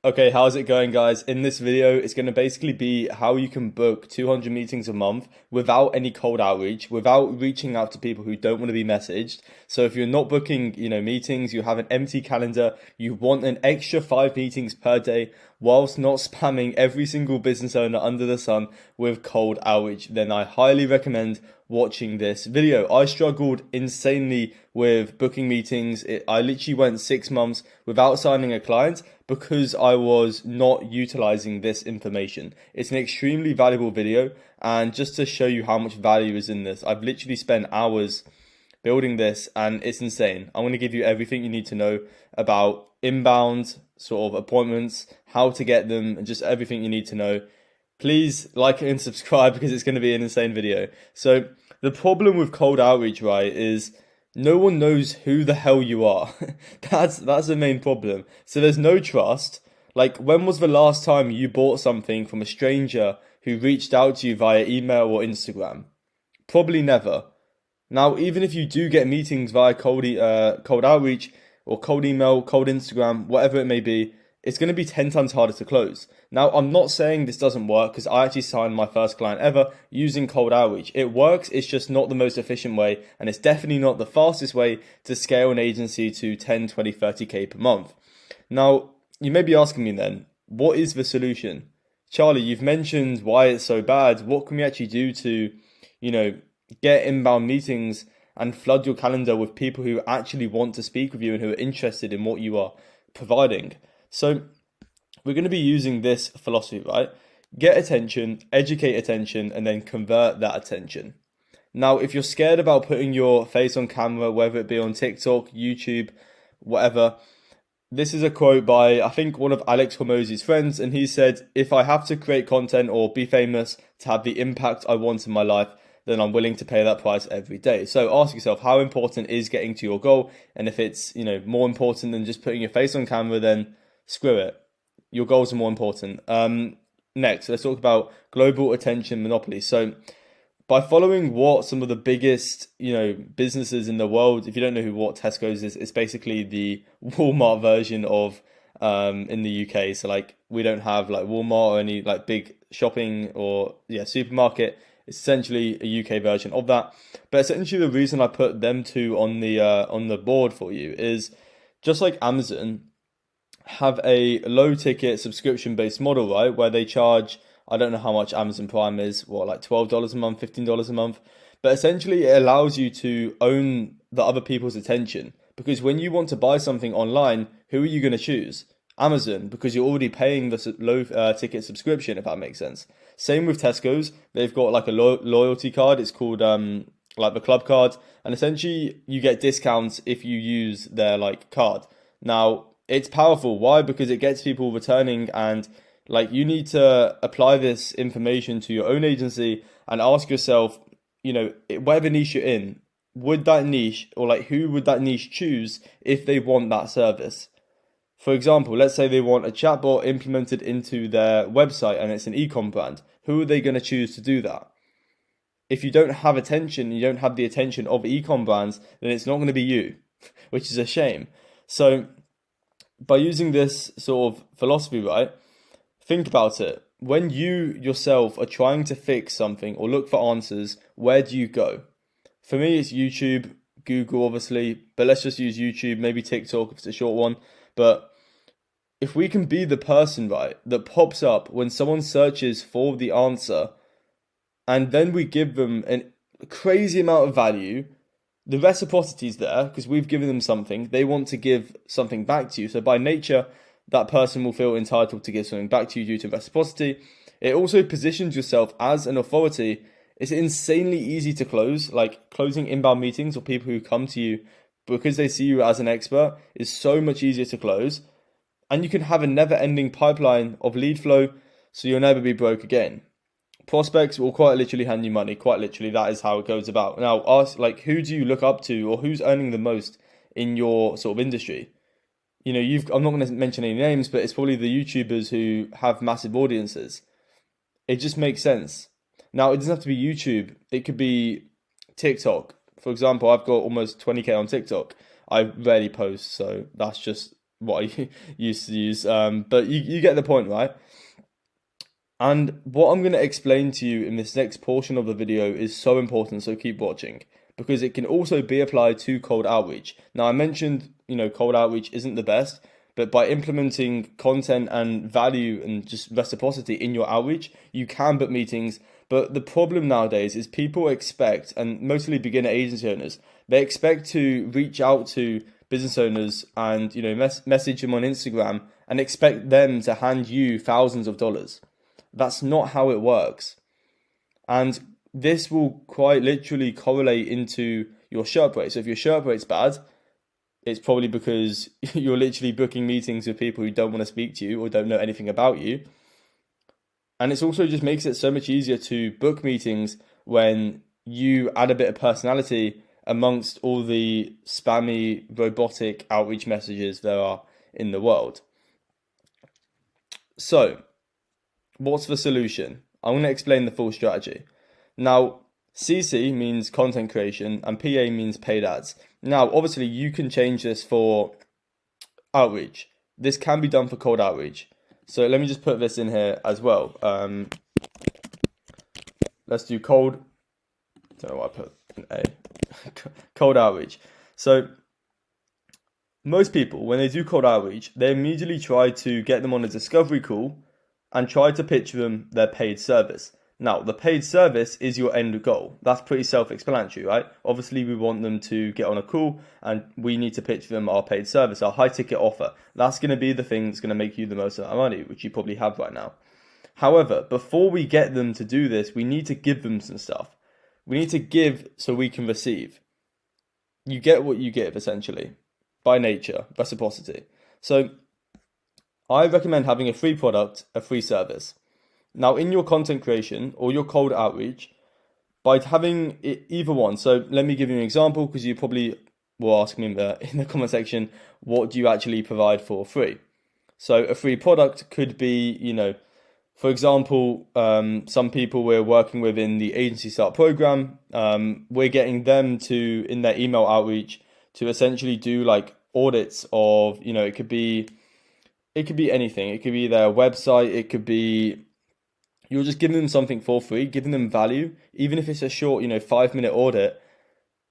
Okay, how's it going, guys? In this video, it's going to basically be how you can book 200 meetings a month without any cold outreach, without reaching out to people who don't want to be messaged. So if you're not booking, meetings, you have an empty calendar, you want an extra 5 meetings per day, whilst not spamming every single business owner under the sun with cold outreach, then I highly recommend watching this video. I struggled insanely with booking meetings. I literally went 6 months without signing a client because I was not utilizing this information. It's an extremely valuable video, and just to show you how much value is in this, I've literally spent hours building this and it's insane. I'm going to give you everything you need to know about inbound sort of appointments, how to get them, and just everything you need to know. Please like and subscribe because it's going to be an insane video. So the problem with cold outreach, right, is no one knows who the hell you are. That's the main problem. So there's no trust. Like, when was the last time you bought something from a stranger who reached out to you via email or Instagram? Probably never. Now, even if you do get meetings via cold outreach or cold email, cold Instagram, whatever it may be, it's going to be 10 times harder to close. Now, I'm not saying this doesn't work because I actually signed my first client ever using cold outreach. It works, it's just not the most efficient way, and it's definitely not the fastest way to scale an agency to 10, 20, 30K per month. Now, you may be asking me then, what is the solution? Charlie, you've mentioned why it's so bad. What can we actually do to, get inbound meetings and flood your calendar with people who actually want to speak with you and who are interested in what you are providing? So we're going to be using this philosophy, right? Get attention, educate attention, and then convert that attention. Now, if you're scared about putting your face on camera, whether it be on TikTok, YouTube, whatever, this is a quote by, I think, one of Alex Hormozi's friends, and he said, "If I have to create content or be famous to have the impact I want in my life, then I'm willing to pay that price every day." So ask yourself, how important is getting to your goal? And if it's, more important than just putting your face on camera, then screw it. Your goals are more important. Next, let's talk about global attention monopoly. So by following what some of the biggest, businesses in the world, if you don't know what Tesco's is, it's basically the Walmart version of in the UK. So like, we don't have like Walmart or any like big shopping or supermarket. It's essentially a UK version of that. But essentially the reason I put them two on the board for you is just like Amazon have a low ticket subscription based model, right? Where they charge, I don't know how much Amazon Prime is, like $12 a month, $15 a month. But essentially it allows you to own the other people's attention. Because when you want to buy something online, who are you going to choose? Amazon, because you're already paying the low ticket subscription, if that makes sense. Same with Tesco's. They've got like a loyalty card. It's called like the club card. And essentially you get discounts if you use their like card. Now, it's powerful. Why? Because it gets people returning, and like, you need to apply this information to your own agency and ask yourself, whatever niche you're in, would that niche, or like, who would that niche choose if they want that service? For example, let's say they want a chatbot implemented into their website and it's an e-com brand. Who are they going to choose to do that? If you don't have attention, you don't have the attention of e-com brands, then it's not going to be you, which is a shame. So by using this sort of philosophy, right, think about it. When you yourself are trying to fix something or look for answers, where do you go? For me, it's YouTube, Google, obviously, but let's just use YouTube, maybe TikTok if it's a short one. But if we can be the person, right, that pops up when someone searches for the answer, and then we give them a crazy amount of value, the reciprocity is there because we've given them something. They want to give something back to you. So by nature, that person will feel entitled to give something back to you due to reciprocity. It also positions yourself as an authority. It's insanely easy to close, like closing inbound meetings or people who come to you because they see you as an expert is so much easier to close. And you can have a never-ending pipeline of lead flow, so you'll never be broke again. Prospects will quite literally hand you money. Quite literally, that is how it goes about. Now, ask, like, who do you look up to, or who's earning the most in your sort of industry? I'm not going to mention any names, but it's probably the YouTubers who have massive audiences. It just makes sense. Now, it doesn't have to be YouTube. It could be TikTok. For example, I've got almost 20K on TikTok. I rarely post, so that's just what I used to use. But you get the point, right? And what I'm going to explain to you in this next portion of the video is so important, so keep watching, because it can also be applied to cold outreach. Now, I mentioned, cold outreach isn't the best, but by implementing content and value and just reciprocity in your outreach, you can book meetings. But the problem nowadays is people expect, and mostly beginner agency owners, they expect to reach out to business owners and, message them on Instagram and expect them to hand you thousands of dollars. That's not how it works. And this will quite literally correlate into your sherp rate. So if your sherp rate's bad, it's probably because you're literally booking meetings with people who don't want to speak to you or don't know anything about you. And it's also just makes it so much easier to book meetings when you add a bit of personality amongst all the spammy, robotic outreach messages there are in the world. So, what's the solution? I'm going to explain the full strategy. Now, CC means content creation and PA means paid ads. Now, obviously, you can change this for outreach. This can be done for cold outreach. So let me just put this in here as well. Let's do cold. Don't know why I put an A. Cold outreach. So most people, when they do cold outreach, they immediately try to get them on a discovery call and try to pitch them their paid service. Now, the paid service is your end goal. That's pretty self-explanatory, right? Obviously, we want them to get on a call and we need to pitch them our paid service, our high-ticket offer. That's going to be the thing that's going to make you the most amount of money, which you probably have right now. However, before we get them to do this, we need to give them some stuff. We need to give so we can receive. You get what you give, essentially, by nature, reciprocity. So I recommend having a free product, a free service. Now, in your content creation or your cold outreach, by having either one, so let me give you an example, because you probably will ask me in the comment section, what do you actually provide for free? So a free product could be, for example, some people we're working with in the Agency Start program, we're getting them to, in their email outreach, to essentially do like audits of, it could be anything. It could be their website, it could be, you're just giving them something for free, giving them value, even if it's a short, 5-minute audit.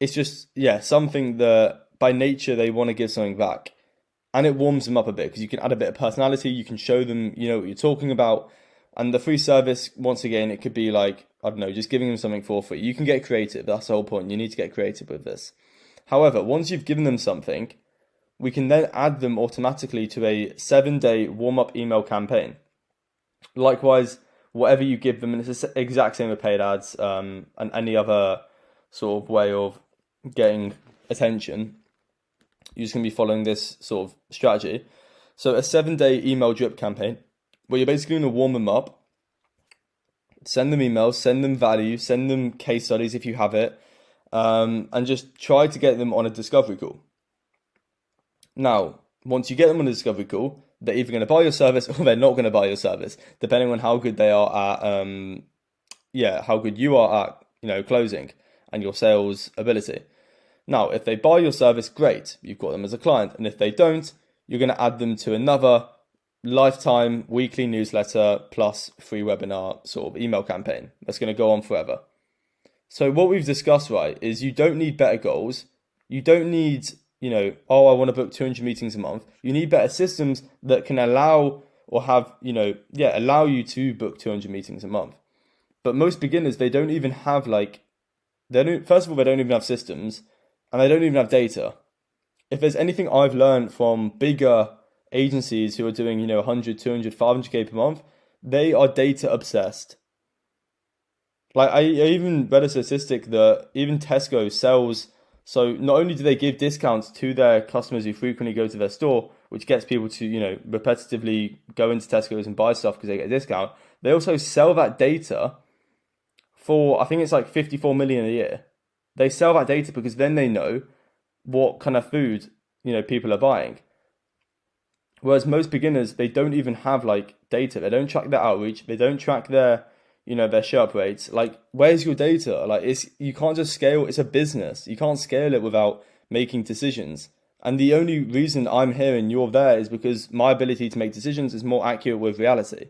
It's just, something that by nature they want to give something back. And it warms them up a bit because you can add a bit of personality, you can show them, what you're talking about. And the free service, once again, it could be like, I don't know, just giving them something for free. You can get creative. That's the whole point. You need to get creative with this. However, once you've given them something, we can then add them automatically to a 7-day warm-up email campaign. Likewise, whatever you give them, and it's the exact same with paid ads and any other sort of way of getting attention, you're just going to be following this sort of strategy. So a 7-day email drip campaign, where you're basically going to warm them up, send them emails, send them value, send them case studies if you have it, and just try to get them on a discovery call. Now, once you get them on a discovery call, they're either going to buy your service or they're not going to buy your service, depending on how good they are at, how good you are at, closing and your sales ability. Now, if they buy your service, great, you've got them as a client. And if they don't, you're going to add them to another lifetime weekly newsletter plus free webinar sort of email campaign that's going to go on forever. So what we've discussed, right, is you don't need better goals. You don't need, I want to book 200 meetings a month. You need better systems that can allow or have, allow you to book 200 meetings a month. But most beginners, they don't even have first of all, they don't even have systems and they don't even have data. If there's anything I've learned from bigger agencies who are doing, 100, 200, 500K per month, they are data obsessed. Like I even read a statistic that even Tesco sells, so not only do they give discounts to their customers who frequently go to their store, which gets people to, repetitively go into Tesco's and buy stuff because they get a discount, they also sell that data for, I think it's like 54 million a year. They sell that data because then they know what kind of food, people are buying. Whereas most beginners, they don't even have data. They don't track their outreach. They don't track their, their sharp rates. Where's your data? You can't just scale. It's a business. You can't scale it without making decisions And the only reason I'm here and you're there is because my ability to make decisions is more accurate with reality.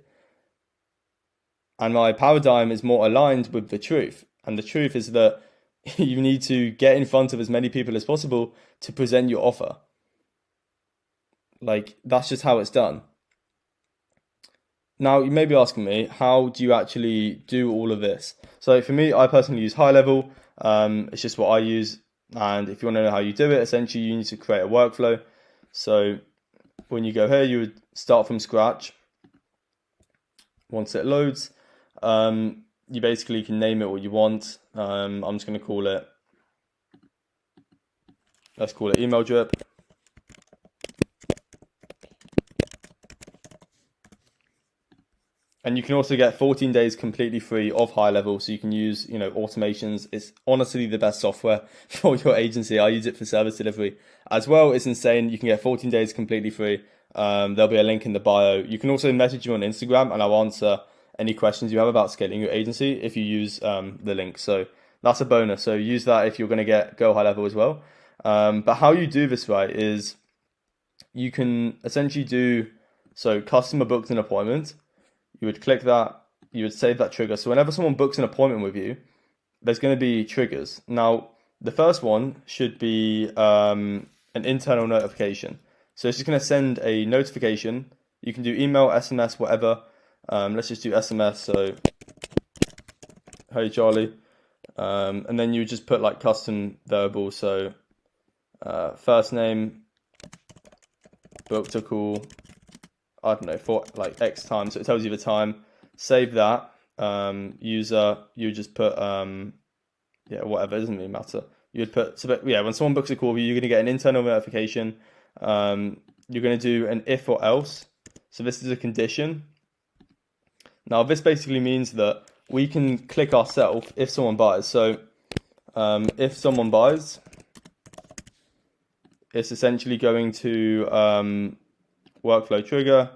And my paradigm is more aligned with the truth. And the truth is that you need to get in front of as many people as possible to present your offer. Like, that's just how it's done. Now, you may be asking me, how do you actually do all of this? So for me, I personally use high level. It's just what I use. And if you want to know how you do it, essentially you need to create a workflow. So when you go here, you would start from scratch. Once it loads, you basically can name it what you want. I'm just going to call it, let's call it email drip. And you can also get 14 days completely free of high level, so you can use, automations. It's honestly the best software for your agency. I use it for service delivery as well. It's insane. You can get 14 days completely free. There'll be a link in the bio. You can also message me on Instagram, and I'll answer any questions you have about scaling your agency if you use the link. So that's a bonus. So use that if you're going to go high level as well. But how you do this right is you can essentially do customer books an appointment. You would click that, you would save that trigger. So whenever someone books an appointment with you, there's going to be triggers. Now, the first one should be an internal notification. So it's just going to send a notification. You can do email, SMS, whatever. Let's just do SMS. So, hey Charlie. And then you would just put like custom variables. So first name, booked a call, I don't know, for like X time. So it tells you the time. Save that. User, you just put, whatever, it doesn't really matter. You would put, when someone books a call with you, you're going to get an internal notification. You're going to do an if or else. So this is a condition. Now, this basically means that we can click ourselves if someone buys. So if someone buys, it's essentially going to workflow trigger.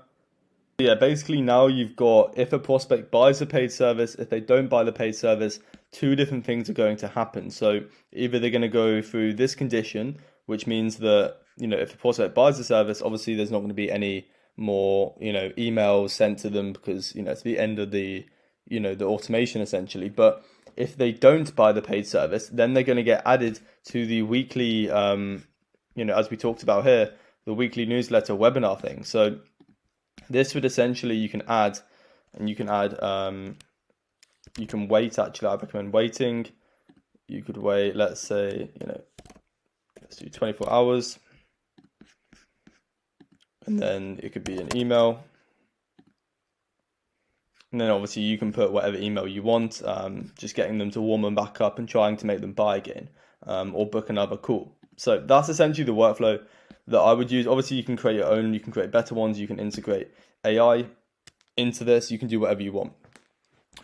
Yeah, basically now you've got, if a prospect buys a paid service, if they don't buy the paid service, two different things are going to happen. So either they're going to go through this condition, which means that, if a prospect buys the service, obviously there's not going to be any more, emails sent to them because, it's the end of the, the automation essentially. But if they don't buy the paid service, then they're going to get added to the weekly, as we talked about here, the weekly newsletter webinar thing. So this would essentially, you can wait, actually, I recommend waiting. You could wait, let's say, let's do 24 hours. And then it could be an email. And then obviously you can put whatever email you want, just getting them to warm them back up and trying to make them buy again, or book another call. So that's essentially the workflow that I would use. Obviously you can create your own, you can create better ones, you can integrate AI into this, you can do whatever you want.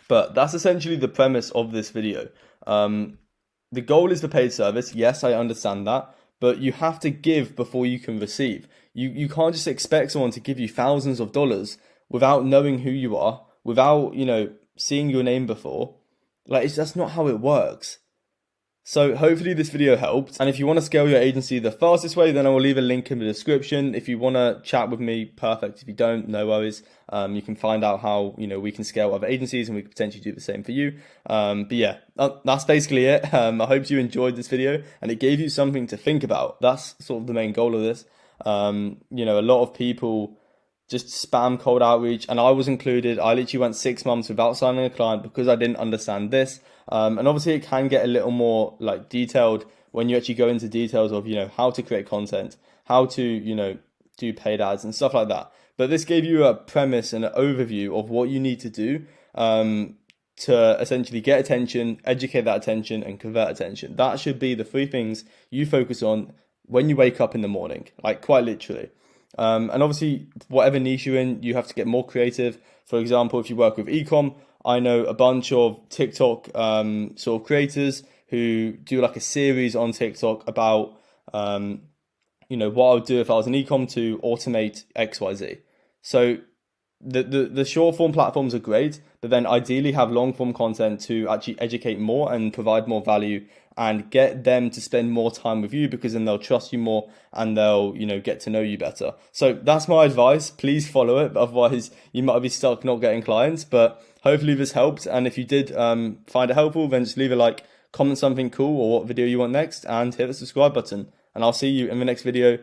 But that's essentially the premise of this video. The goal is the paid service. Yes, I understand that, but you have to give before you can receive. You can't just expect someone to give you thousands of dollars without knowing who you are, without, seeing your name before. Like, that's not how it works. So hopefully this video helped. And if you want to scale your agency the fastest way, then I will leave a link in the description. If you want to chat with me, perfect. If you don't, no worries. You can find out how, we can scale other agencies and we could potentially do the same for you. But yeah, that's basically it. I hope you enjoyed this video and it gave you something to think about. That's sort of the main goal of this. A lot of people just spam cold outreach, and I was included. I literally went 6 months without signing a client because I didn't understand this. And obviously it can get a little more like detailed when you actually go into details of, how to create content, how to, do paid ads and stuff like that. But this gave you a premise and an overview of what you need to do to essentially get attention, educate that attention, and convert attention. That should be the 3 things you focus on when you wake up in the morning, like quite literally. And obviously, whatever niche you're in, you have to get more creative. For example, if you work with ecom, I know a bunch of TikTok sort of creators who do like a series on TikTok about, what I would do if I was an ecom to automate XYZ. So the short form platforms are great, but then ideally have long form content to actually educate more and provide more value and get them to spend more time with you, because then they'll trust you more and they'll, get to know you better. So that's my advice. Please follow it. Otherwise, you might be stuck not getting clients. But hopefully this helped. And if you did find it helpful, then just leave a like, comment something cool or what video you want next, and hit the subscribe button. And I'll see you in the next video.